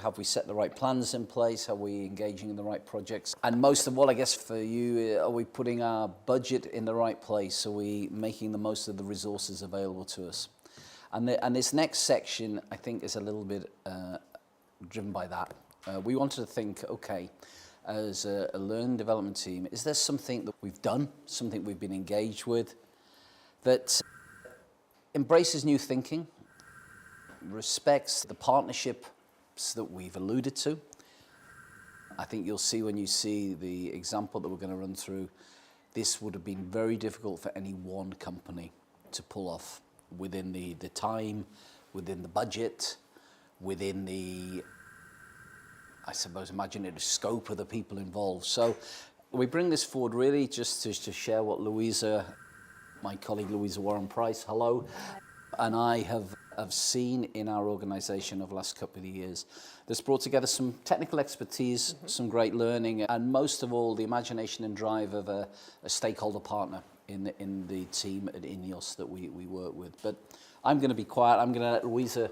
Have we set the right plans in place? Are we engaging in the right projects? And most of all, I guess for you, are we putting our budget in the right place? Are we making the most of the resources available to us? And this next section, I think, is a little bit driven by that. We wanted to think, okay, as a learning development team, is there something that we've done, something we've been engaged with, that embraces new thinking, respects the partnership that we've alluded to? I think you'll see when you see the example that we're going to run through, this would have been very difficult for any one company to pull off within the time, within the budget, within the, I suppose, imaginative scope of the people involved. So we bring this forward really just to share what Louisa, my colleague Louisa Warren Price, hello, and I have seen in our organisation over the last couple of years. That's brought together some technical expertise, some great learning, and most of all, the imagination and drive of a stakeholder partner in the team at INEOS that we work with. But I'm going to be quiet. I'm going to let Louisa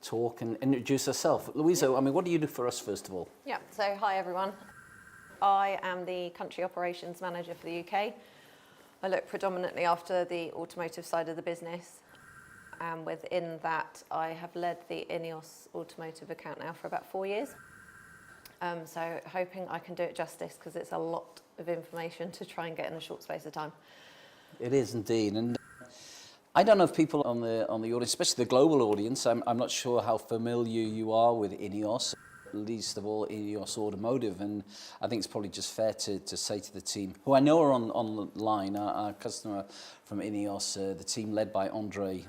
talk and introduce herself. Louisa, I mean, what do you do for us, first of all? Yeah, so hi, everyone. I am the Country Operations Manager for the UK. I look predominantly after the automotive side of the business. And within that, I have led the INEOS automotive account now for about 4 years. So hoping I can do it justice, because it's a lot of information to try and get in a short space of time. It is indeed. And I don't know if people on the audience, especially the global audience, I'm not sure how familiar you are with INEOS, least of all INEOS Automotive. And I think it's probably just fair to say to the team, who I know are on the line, our customer from INEOS, the team led by Andre,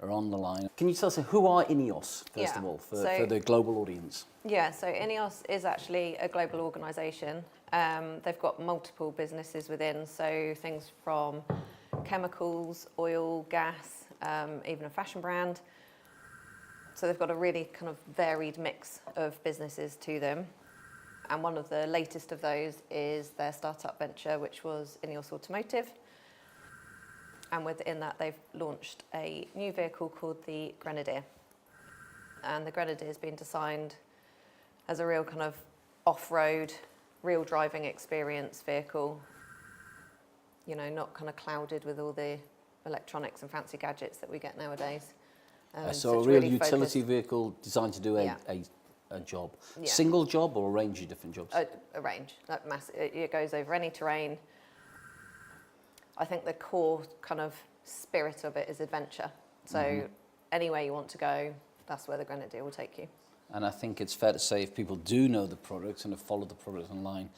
are on the line. Can you tell us who are INEOS, first of all, for the global audience? Yeah, so INEOS is actually a global organisation. They've got multiple businesses within, so things from chemicals, oil, gas, even a fashion brand. So they've got a really kind of varied mix of businesses to them. And one of the latest of those is their startup venture, which was INEOS Automotive. And within that, they've launched a new vehicle called the Grenadier. And the Grenadier has been designed as a real kind of off-road, real driving experience vehicle. You know, not kind of clouded with all the electronics and fancy gadgets that we get nowadays. So a real utility vehicle designed to do a job. Yeah. Single job or a range of different jobs? A range. Like it goes over any terrain. I think the core kind of spirit of it is adventure. So anywhere you want to go, that's where the Grenadier will take you. And I think it's fair to say if people do know the product and have followed the product online,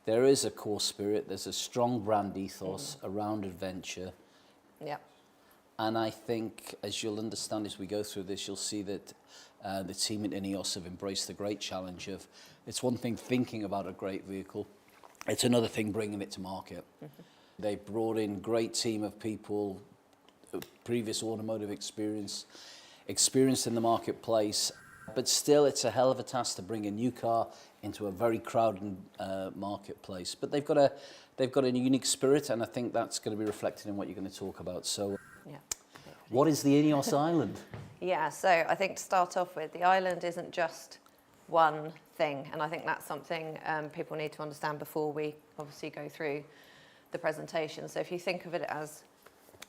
there is a core spirit, there's a strong brand ethos around adventure. Yeah. And I think, as you'll understand as we go through this, you'll see that the team at INEOS have embraced the great challenge of, it's one thing thinking about a great vehicle, it's another thing bringing it to market. They brought in a great team of people, previous automotive experience in the marketplace, but still it's a hell of a task to bring a new car into a very crowded marketplace. But they've got a unique spirit, and I think that's going to be reflected in what you're going to talk about. So, what is the INEOS Island? Yeah, so I think to start off with, the island isn't just one thing, and I think that's something people need to understand before we obviously go through the presentation. So if you think of it as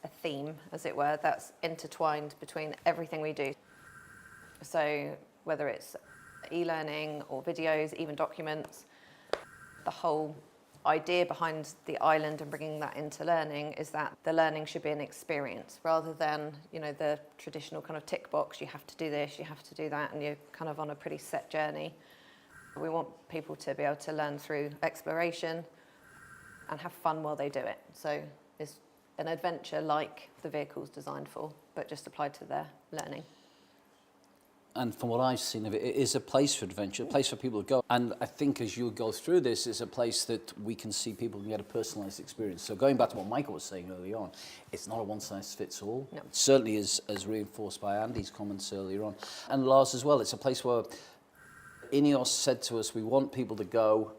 a theme, as it were, that's intertwined between everything we do. So whether it's e-learning or videos, even documents, the whole idea behind the island and bringing that into learning is that the learning should be an experience rather than, you know, the traditional kind of tick box, you have to do this, you have to do that, and you're kind of on a pretty set journey. We want people to be able to learn through exploration and have fun while they do it. So it's an adventure like the vehicle's designed for, but just applied to their learning. And from what I've seen of it, it is a place for adventure, a place for people to go. And I think as you go through this, it's a place that we can see people can get a personalised experience. So going back to what Michael was saying early on, it's not a one-size-fits-all. No. It certainly is, as reinforced by Andy's comments earlier on. And Lars as well, it's a place where INEOS said to us, we want people to go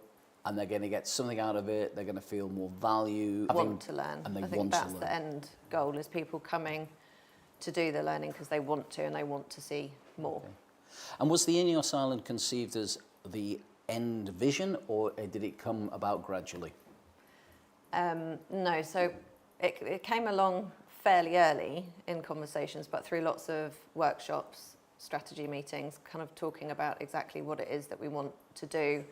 and they're going to get something out of it, they're going to feel more value. Want to learn. And I think that's the end goal, is people coming to do the learning because they want to and they want to see more. Okay. And was the INEOS Island conceived as the end vision, or did it come about gradually? No, so it came along fairly early in conversations, but through lots of workshops, strategy meetings, kind of talking about exactly what it is that we want to do,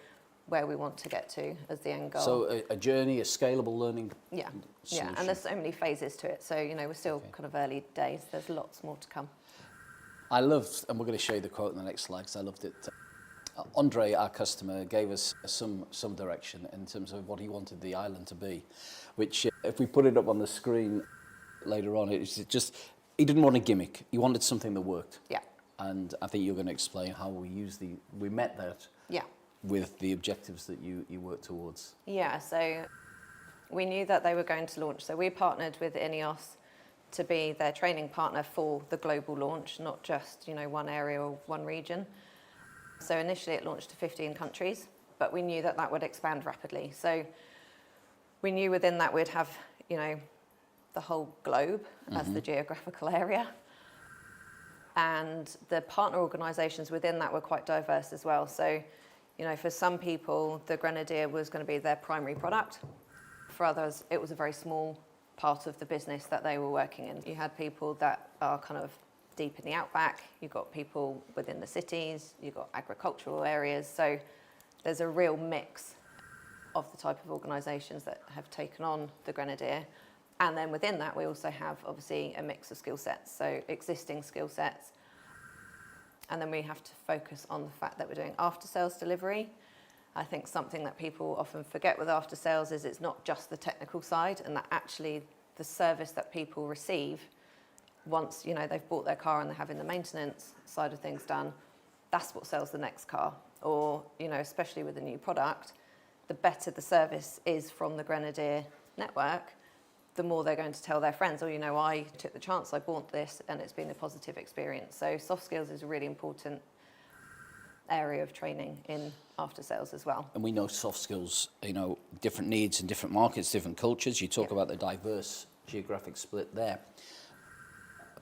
where we want to get to as the end goal. So a journey, a scalable learning solution. And there's so many phases to it. So, we're still kind of early days. There's lots more to come. I loved, and we're going to show you the quote in the next slide because I loved it. Andre, our customer, gave us some direction in terms of what he wanted the island to be, which if we put it up on the screen later on, it's just, he didn't want a gimmick. He wanted something that worked. Yeah. And I think you're going to explain how we met that. Yeah. With the objectives that you work towards. Yeah, so we knew that they were going to launch. So we partnered with INEOS to be their training partner for the global launch, not just, one area or one region. So initially it launched to 15 countries, but we knew that that would expand rapidly. So we knew within that we'd have, the whole globe as the geographical area. And the partner organisations within that were quite diverse as well. So for some people, the Grenadier was going to be their primary product. For others, it was a very small part of the business that they were working in. You had people that are kind of deep in the outback. You've got people within the cities. You've got agricultural areas. So there's a real mix of the type of organisations that have taken on the Grenadier. And then within that, we also have, obviously, a mix of skill sets. So existing skill sets. And then we have to focus on the fact that we're doing after-sales delivery. I think something that people often forget with after-sales is it's not just the technical side, and that actually the service that people receive once they've bought their car and they're having the maintenance side of things done, that's what sells the next car. Or especially with a new product, the better the service is from the Grenadier network, the more they're going to tell their friends, I took the chance, I bought this, and it's been a positive experience. So soft skills is a really important area of training in after sales as well. And we know soft skills, different needs in different markets, different cultures. You talk about the diverse geographic split there.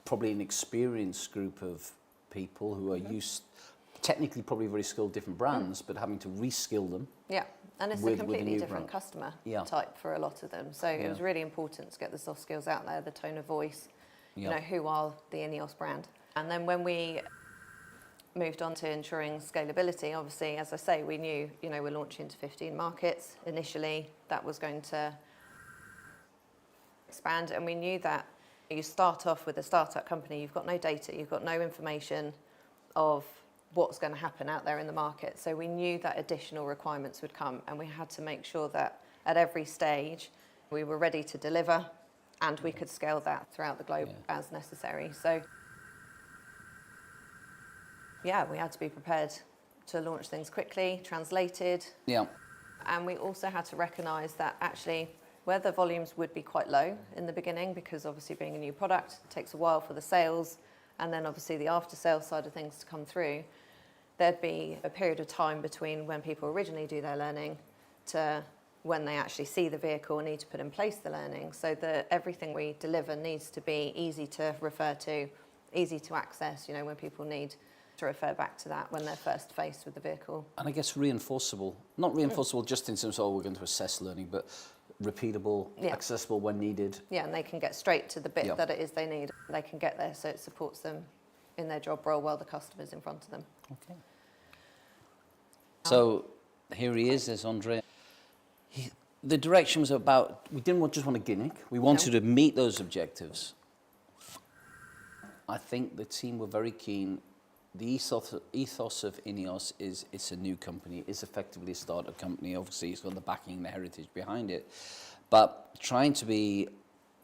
Probably an experienced group of people who are used, technically probably very skilled, different brands, but having to reskill them. Yeah. And it's a completely different customer type for a lot of them. So it was really important to get the soft skills out there, the tone of voice, who are the INEOS brand. And then when we moved on to ensuring scalability, obviously, as I say, we knew, we're launching to 15 markets. Initially, that was going to expand. And we knew that you start off with a startup company, you've got no data, you've got no information of what's going to happen out there in the market. So we knew that additional requirements would come, and we had to make sure that at every stage we were ready to deliver and we could scale that throughout the globe as necessary. So we had to be prepared to launch things quickly, translated. Yeah. And we also had to recognise that actually where the volumes would be quite low in the beginning, because obviously being a new product, it takes a while for the sales and then obviously the after-sales side of things to come through, there'd be a period of time between when people originally do their learning to when they actually see the vehicle and need to put in place the learning. So that everything we deliver needs to be easy to refer to, easy to access, when people need to refer back to that when they're first faced with the vehicle. And I guess reinforceable, not reinforceable just in terms of, we're going to assess learning, but repeatable, accessible when needed. Yeah, and they can get straight to the bit that it is they need. They can get there so it supports them in their job role while the customer's in front of them. Okay. So here he is, there's Andre. The direction was about, we didn't just want a gimmick, we wanted to meet those objectives. I think the team were very keen. The ethos of INEOS is it's a new company, it's effectively a startup company. Obviously, it's got the backing and the heritage behind it. But trying to be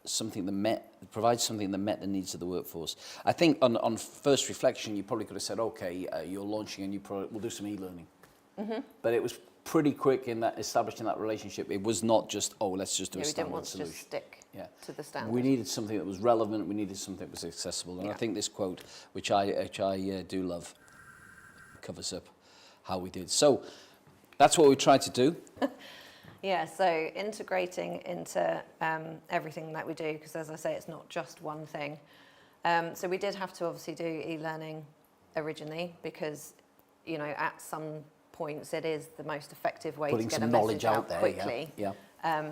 something that provide something that met the needs of the workforce. I think on first reflection, you probably could have said, okay, you're launching a new product, we'll do some e-learning. Mm-hmm. But it was pretty quick in that establishing that relationship. It was not just, let's just do a standard solution. We didn't want to just stick to the standard. We needed something that was relevant. We needed something that was accessible. And I think this quote, which I do love, covers up how we did. So that's what we tried to do. So integrating into everything that we do, because as I say, it's not just one thing. So we did have to obviously do e-learning originally because, you know, at some points it is the most effective way Putting to get some a knowledge message out out there, quickly. yeah.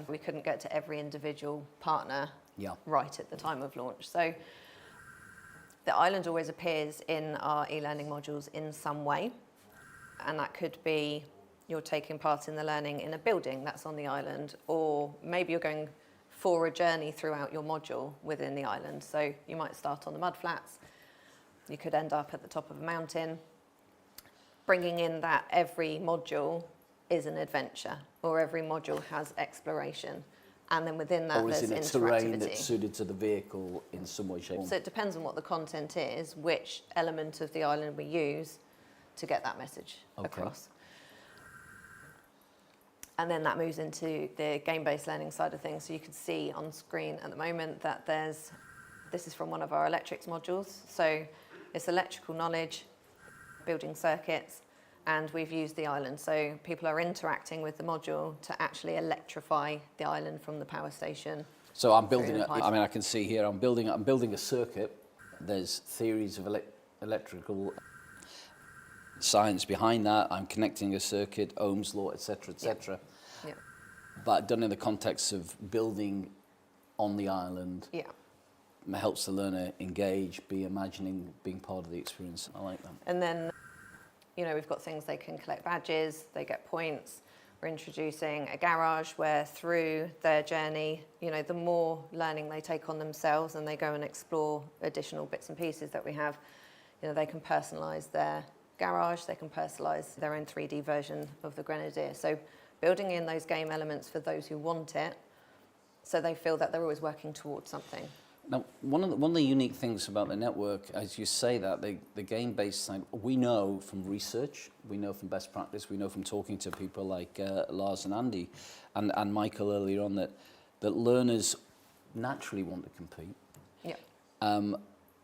We couldn't get to every individual partner Yeah. right at the time of launch. So the island always appears in our e-learning modules in some way, and that could be you're taking part in the learning in a building that's on the island, or maybe you're going for a journey throughout your module within the island. So you might start on the mudflats, you could end up at the top of a mountain, bringing in that every module is an adventure, or every module has exploration. And then within that, Or is there's it a terrain interactivity. that's suited to the vehicle in some way, shape, or So it depends on what the content is, which element of the island we use to get that message across. And then that moves into the game-based learning side of things. So you can see on screen at the moment that this is from one of our electrics modules. So it's electrical knowledge, building circuits, and we've used the island. So people are interacting with the module to actually electrify the island from the power station. So I'm building through a, the pipe. I mean, I can see here, I'm building a circuit. There's theories of electrical science behind that. I'm connecting a circuit, Ohm's law, etc., etc. Yeah. But done in the context of building on the island. Yeah. Helps the learner engage, be imagining being part of the experience. I like that. And then, you know, we've got things they can collect badges, they get points. We're introducing a garage where through their journey, you know, the more learning they take on themselves and they go and explore additional bits and pieces that we have, you know, they can personalise their garage, they can personalise their own 3D version of the Grenadier. So building in those game elements for those who want it, so they feel that they're always working towards something. Now, one of the unique things about the network, as you say that, the game-based side, we know from research, we know from best practice, we know from talking to people like Lars and Andy and Michael earlier on that learners naturally want to compete. Yeah.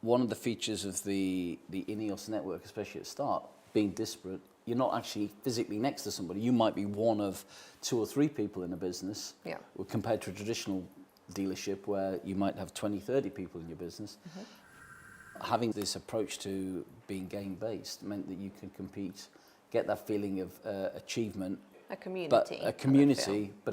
One of the features of the INEOS network, especially at the start, being disparate, you're not actually physically next to somebody. You might be one of 2 or 3 people in a business, Yeah. compared to a traditional dealership where you might have 20, 30 people in your business. Mm-hmm. Having this approach to being game-based meant that you can compete, get that feeling of achievement. A community. But a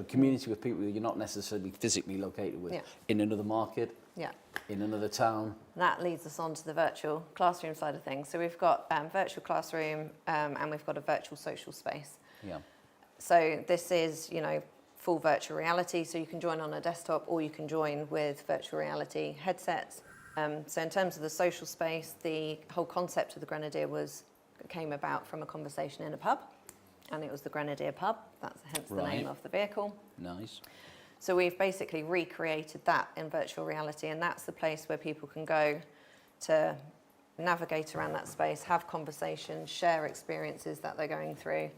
community with people you're not necessarily physically located with, Yeah. in another market, Yeah. in another town. That leads us on to the virtual classroom side of things. So we've got virtual classroom and we've got a virtual social space. Yeah. So this is, you know, full virtual reality. So you can join on a desktop or you can join with virtual reality headsets. So in terms of the social space, the whole concept of the Grenadier came about from a conversation in a pub, and it was the Grenadier pub. That's hence the name of the vehicle. Nice. So we've basically recreated that in virtual reality, and that's the place where people can go to navigate around that space, have conversations, share experiences that they're going through.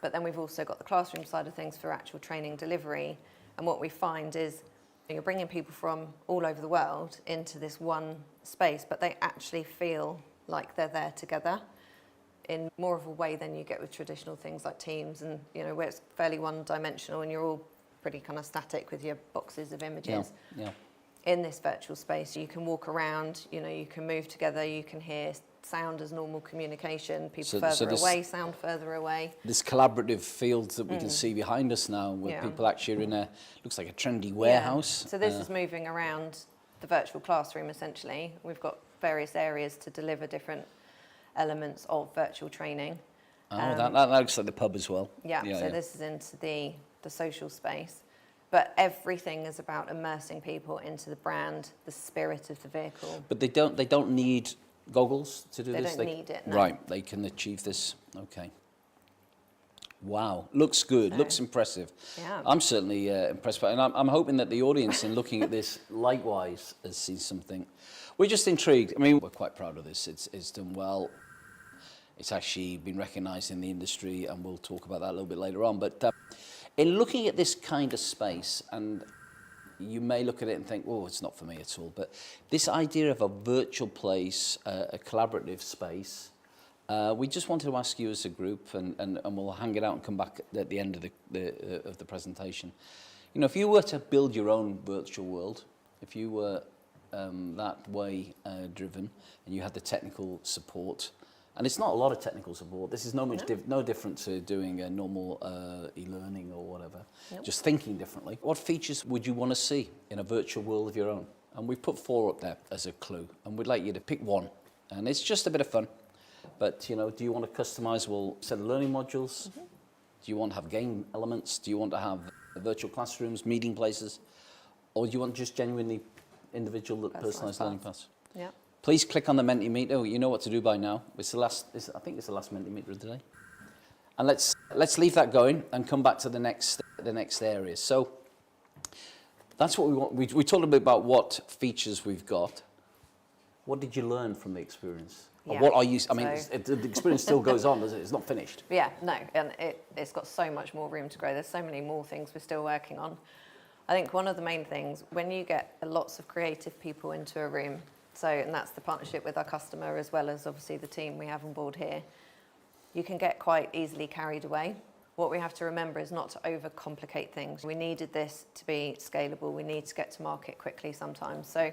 But then we've also got the classroom side of things for actual training delivery. And what we find is you're bringing people from all over the world into this one space, but they actually feel like they're there together in more of a way than you get with traditional things like Teams, and, you know, where it's fairly one-dimensional and you're all pretty kind of static with your boxes of images. Yeah. In this virtual space, you can walk around, you know, you can move together, you can hear sound as normal communication, people further away, sound further away. This collaborative field that we can see behind us now, where people actually are in looks like a trendy warehouse. Yeah. So this is moving around the virtual classroom, essentially. We've got various areas to deliver different elements of virtual training. Oh, that looks like the pub as well. Yeah, this is into the social space. But everything is about immersing people into the brand, the spirit of the vehicle. But they don't need goggles to do this? They don't need it, no. Right, they can achieve this. Okay. Wow, looks good, looks impressive. Yeah. I'm certainly impressed by it, and I'm hoping that the audience in looking at this likewise has seen something. We're just intrigued. I mean, we're quite proud of this. It's done well. It's actually been recognised in the industry, and we'll talk about that a little bit later on. But in looking at this kind of space, and you may look at it and think, oh, it's not for me at all. But this idea of a virtual place, a collaborative space, we just wanted to ask you as a group, and we'll hang it out and come back at the end of the presentation. You know, if you were to build your own virtual world, if you were that way driven, and you had the technical support. And it's not a lot of technical support. This is no different to doing a normal e-learning or whatever. Nope. Just thinking differently. What features would you want to see in a virtual world of your own? And we've put 4 up there as a clue, and we'd like you to pick 1. And it's just a bit of fun. But, you know, do you want a customizable set of learning modules? Mm-hmm. Do you want to have game elements? Do you want to have virtual classrooms, meeting places? Or do you want just genuinely individual personalised learning paths? Yeah. Please click on the Mentimeter. You know what to do by now. It's the last. I think it's the last Mentimeter of the day. And let's leave that going and come back to the next area. So that's what we want. We talked a bit about what features we've got. What did you learn from the experience? Yeah. Or what are you? I mean, So the experience still goes on, doesn't it? It's not finished. Yeah, no, and it's got so much more room to grow. There's so many more things we're still working on. I think one of the main things, when you get lots of creative people into a room, and that's the partnership with our customer as well as obviously the team we have on board here, you can get quite easily carried away. What we have to remember is not to overcomplicate things. We needed this to be scalable. We need to get to market quickly sometimes. So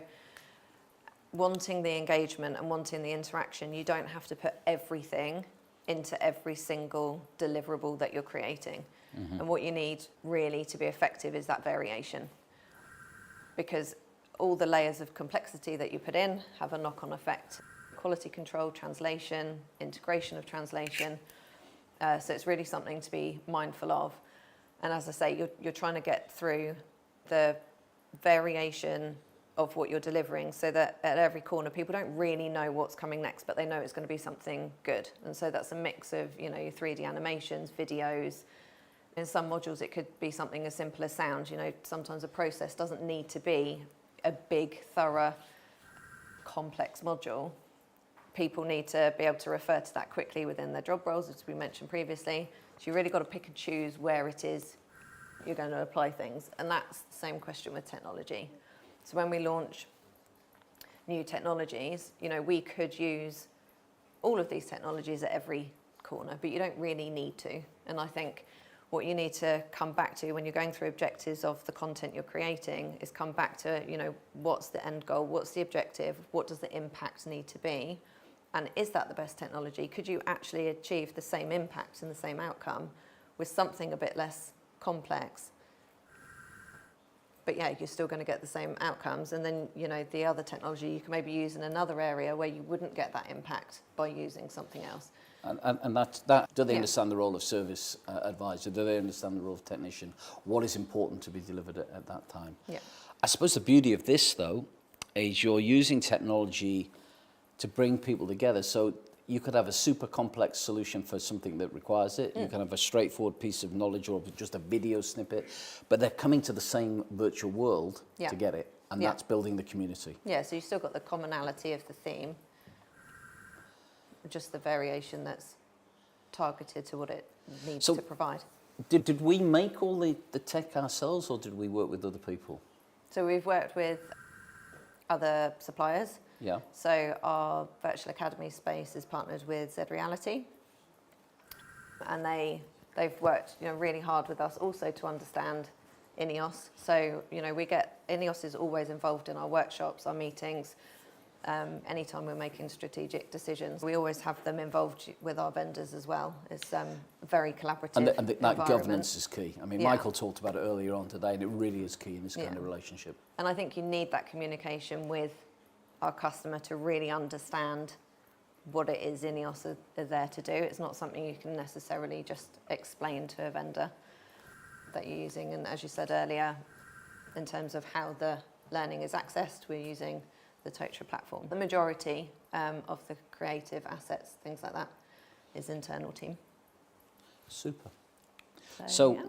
wanting the engagement and wanting the interaction, you don't have to put everything into every single deliverable that you're creating. Mm-hmm. And what you need really to be effective is that variation. Because all the layers of complexity that you put in have a knock-on effect. Quality control, translation, integration of translation. So it's really something to be mindful of. And as I say, you're trying to get through the variation of what you're delivering so that at every corner people don't really know what's coming next, but they know it's going to be something good. And so that's a mix of, you know, your 3D animations, videos. In some modules it could be something as simple as sound. You know, sometimes a process doesn't need to be a big, thorough, complex module. People need to be able to refer to that quickly within their job roles, as we mentioned previously. So you really got to pick and choose where it is you're going to apply things. And that's the same question with technology. So when we launch new technologies, you know, we could use all of these technologies at every corner, but you don't really need to. And I think what you need to come back to when you're going through objectives of the content you're creating is come back to, you know, what's the end goal? What's the objective? What does the impact need to be? And is that the best technology? Could you actually achieve the same impact and the same outcome with something a bit less complex? But yeah, you're still going to get the same outcomes. And then, you know, the other technology you can maybe use in another area where you wouldn't get that impact by using something else. And that do they understand the role of service advisor? Do they understand the role of technician? What is important to be delivered at that time? Yeah. I suppose the beauty of this, though, is you're using technology to bring people together. So you could have a super complex solution for something that requires it. You can have a straightforward piece of knowledge or just a video snippet, but they're coming to the same virtual world to get it. And that's building the community. Yeah, so you've still got the commonality of the theme, just the variation that's targeted to what it needs to provide. Did we make all the tech ourselves, or did we work with other people? So we've worked with other suppliers. Yeah. So our virtual academy space is partnered with Z Reality, and they've worked, you know, really hard with us also to understand INEOS. So, you know, INEOS is always involved in our workshops, our meetings. Anytime we're making strategic decisions, we always have them involved with our vendors as well. It's very collaborative. And that governance is key. I mean, Michael talked about it earlier on today, and it really is key in this kind of relationship. And I think you need that communication with our customer to really understand what it is INEOS are there to do. It's not something you can necessarily just explain to a vendor that you're using. And as you said earlier, in terms of how the learning is accessed, we're using the Totra platform. The majority of the creative assets, things like that, is internal team. Super. So yeah.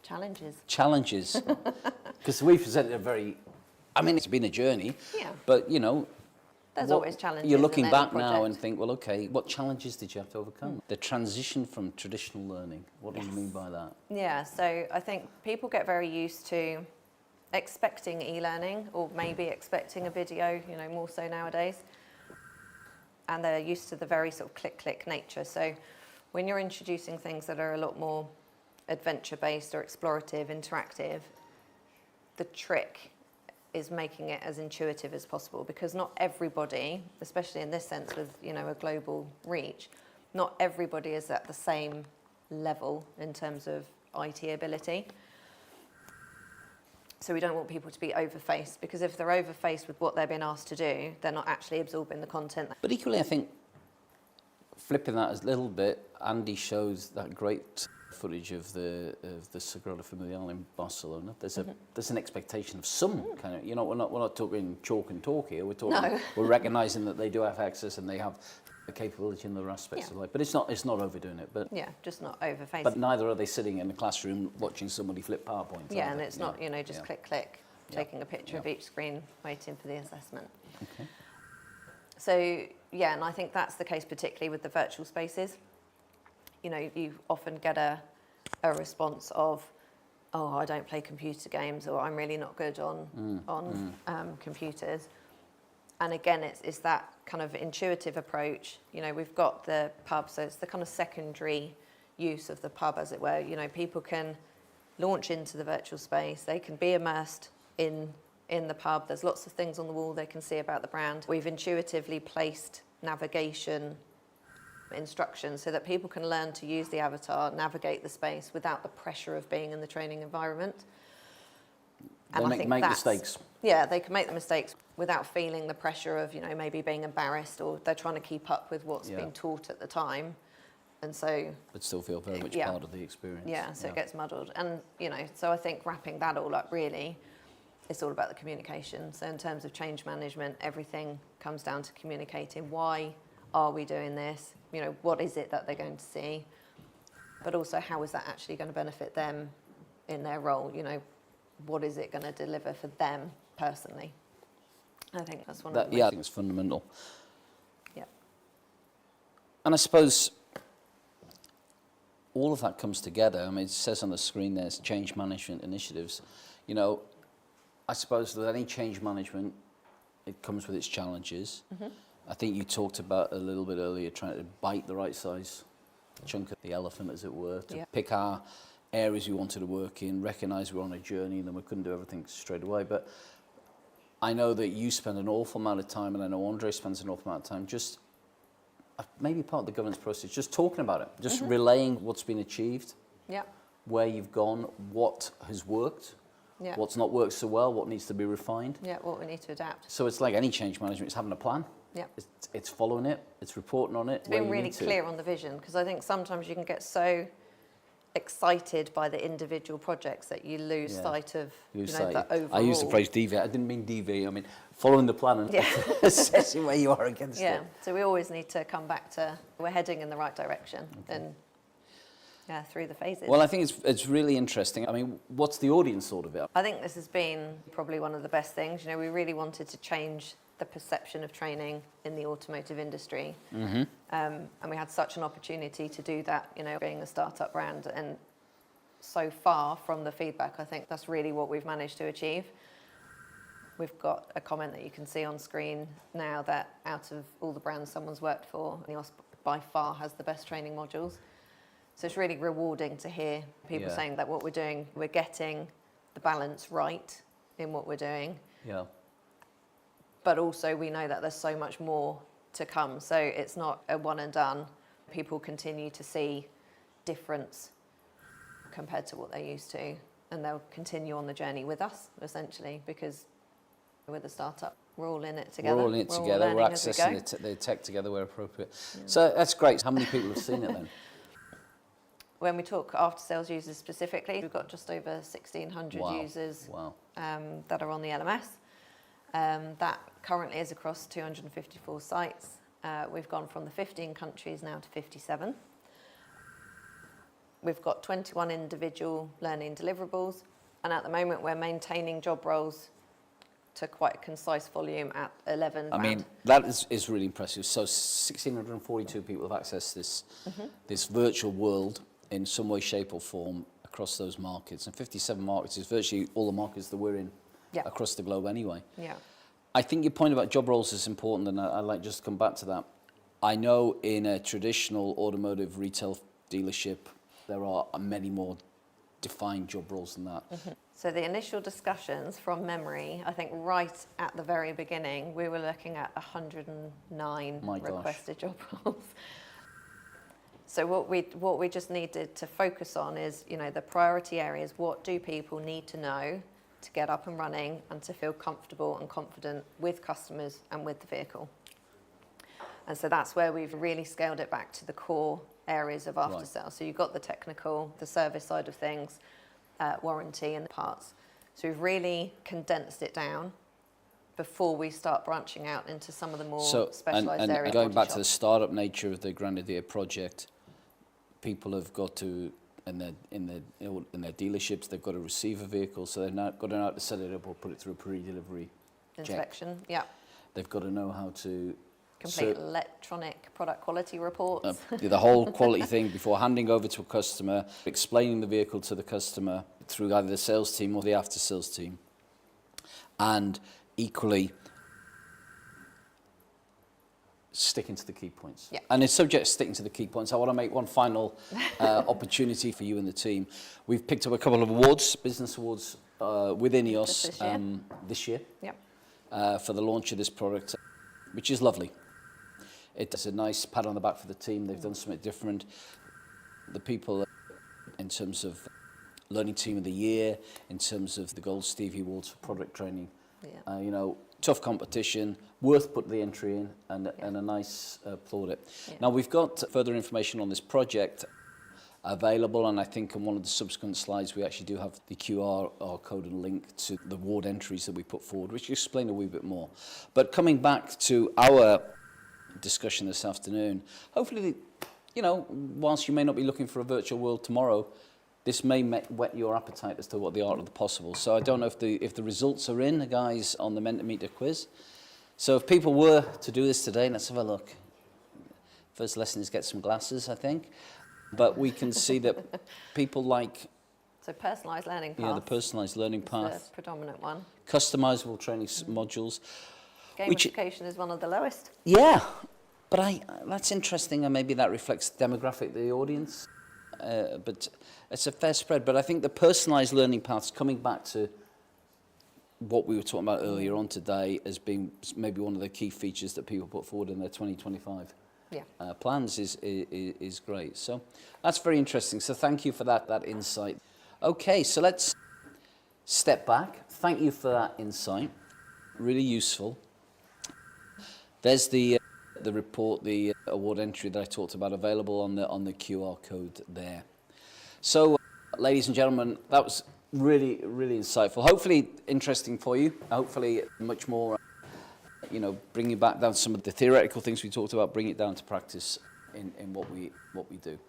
Challenges. Challenges. Because we've presented a very, I mean, it's been a journey. Yeah. But, you know, there's always challenges. You're looking back now and think, well, okay, what challenges did you have to overcome? The transition from traditional learning. What do you mean by that? Yeah, so I think people get very used to expecting e-learning, or maybe expecting a video, you know, more so nowadays. And they're used to the very sort of click nature. So when you're introducing things that are a lot more adventure-based or explorative, interactive, the trick is making it as intuitive as possible, because not everybody, especially in this sense with, you know, a global reach, not everybody is at the same level in terms of IT ability. So we don't want people to be overfaced, because if they're overfaced with what they're being asked to do, they're not actually absorbing the content. But equally, I think, flipping that a little bit, Andy shows that great footage of the Sagrada Familia in Barcelona. There's an expectation of some kind of, you know, we're not talking chalk and talk here. We're talking, we're recognising that they do have access and they have the capability in other aspects of life. But it's not overdoing it. But yeah, just not overfacing. But neither are they sitting in the classroom watching somebody flip PowerPoint. Yeah, and it's not, you know, just click, taking a picture of each screen, waiting for the assessment. Okay. So, yeah, and I think that's the case particularly with the virtual spaces. You know, you often get a response of, oh, I don't play computer games, or I'm really not good on computers. And again, it's that kind of intuitive approach. You know, we've got the pub, so it's the kind of secondary use of the pub, as it were. You know, people can launch into the virtual space, they can be immersed in the pub. There's lots of things on the wall they can see about the brand. We've intuitively placed navigation instructions so that people can learn to use the avatar, navigate the space without the pressure of being in the training environment. And they make mistakes. Yeah, they can make the mistakes without feeling the pressure of, you know, maybe being embarrassed, or they're trying to keep up with what's being taught at the time. And so... But still feel very much part of the experience. Yeah, so it gets muddled. And, you know, so I think wrapping that all up, really, it's all about the communication. So in terms of change management, everything comes down to communicating. Why are we doing this? You know, what is it that they're going to see? But also, how is that actually going to benefit them in their role? You know, what is it going to deliver for them personally? I think that's one of the... Yeah, I think it's fundamental. Yeah. And I suppose all of that comes together. I mean, it says on the screen there's change management initiatives. You know, I suppose with any change management, it comes with its challenges. I think you talked about a little bit earlier, trying to bite the right size chunk of the elephant, as it were, to pick our areas we wanted to work in, recognise we're on a journey, and then we couldn't do everything straight away. But I know that you spend an awful amount of time, and I know Andre spends an awful amount of time, just maybe part of the governance process, just talking about it, just relaying what's been achieved, where you've gone, what has worked, what's not worked so well, what needs to be refined. Yeah, what we need to adapt. So it's like any change management, it's having a plan. Yeah. It's following it, it's reporting on it. It's being really clear on the vision, because I think sometimes you can get so excited by the individual projects that you lose sight of the overall. I use the phrase deviate. I didn't mean deviate. I mean following the plan and assessing where you are against it. Yeah, so we always need to come back to we're heading in the right direction and through the phases. Well, I think it's really interesting. I mean, what's the audience thought of it? I think this has been probably one of the best things. You know, we really wanted to change the perception of training in the automotive industry. And we had such an opportunity to do that, you know, being a startup brand. And so far from the feedback, I think that's really what we've managed to achieve. We've got a comment that you can see on screen now that out of all the brands someone's worked for, INEOS by far has the best training modules. So it's really rewarding to hear people saying that what we're doing, we're getting the balance right in what we're doing. Yeah. But also we know that there's so much more to come. So it's not a one and done. People continue to see difference compared to what they're used to. And they'll continue on the journey with us, essentially, because we're the startup. We're all in it together. We're all in it together. We're accessing the tech together where appropriate. Yeah. So that's great. How many people have seen it then? When we talk after sales users specifically, we've got just over 1,600 users that are on the LMS. That currently is across 254 sites. We've gone from the 15 countries now to 57. We've got 21 individual learning deliverables, and at the moment we're maintaining job roles to quite a concise volume at 11. I mean, that is really impressive. So 1,642 people have accessed this virtual world in some way, shape or form across those markets. And 57 markets is virtually all the markets that we're in across the globe anyway. Yeah. I think your point about job roles is important, and I'd like just to come back to that. I know in a traditional automotive retail dealership, there are many more defined job roles than that. So the initial discussions from memory, I think right at the very beginning, we were looking at 109 My gosh. requested job roles. So what we just needed to focus on is, you know, the priority areas. What do people need to know to get up and running and to feel comfortable and confident with customers and with the vehicle? And so that's where we've really scaled it back to the core areas of after sales. So you've got the technical, the service side of things, warranty and parts. So we've really condensed it down before we start branching out into some of the more specialised areas. And going back to the startup nature of the Grenadier project, people have got to, in their dealerships, they've got to receive a vehicle, so they've not got to know how to set it up or put it through a pre-delivery inspection. check. Yeah. They've got to know how to complete electronic product quality reports. The whole quality thing before handing over to a customer, explaining the vehicle to the customer through either the sales team or the after sales team, and equally sticking to the key points. Yeah. And it's subject to sticking to the key points. I want to make one final opportunity for you and the team. We've picked up a couple of awards, business awards with INEOS this year Yep. for the launch of this product, which is lovely. It's a nice pat on the back for the team. They've done something different. The people in terms of Learning Team of the Year, in terms of the Gold Stevie Awards for product training, you know, tough competition, worth putting the entry in, and a nice plaudit. Yeah. Now, we've got further information on this project available, and I think on one of the subsequent slides we actually do have the QR code and link to the award entries that we put forward, which explain a wee bit more. But coming back to our discussion this afternoon, hopefully, you know, whilst you may not be looking for a virtual world tomorrow, this may whet your appetite as to what the art of the possible. So I don't know if the results are in, guys, on the Mentimeter quiz. So if people were to do this today, let's have a look. First lesson is get some glasses, I think. But we can see that people like... So personalised learning path. Yeah, the personalised learning path. The predominant one. Customisable training modules. Gamification is one of the lowest. Yeah, but that's interesting, and maybe that reflects the demographic of the audience. But it's a fair spread. But I think the personalised learning paths, coming back to what we were talking about earlier on today, as being maybe one of the key features that people put forward in their 2025 plans is great. So that's very interesting. So thank you for that insight. Okay, so let's step back. Thank you for that insight. Really useful. There's the report, the award entry that I talked about, available on the QR code there. So, ladies and gentlemen, that was really, really insightful. Hopefully interesting for you. Hopefully much more, you know, bringing back down some of the theoretical things we talked about, bring it down to practice in what we do.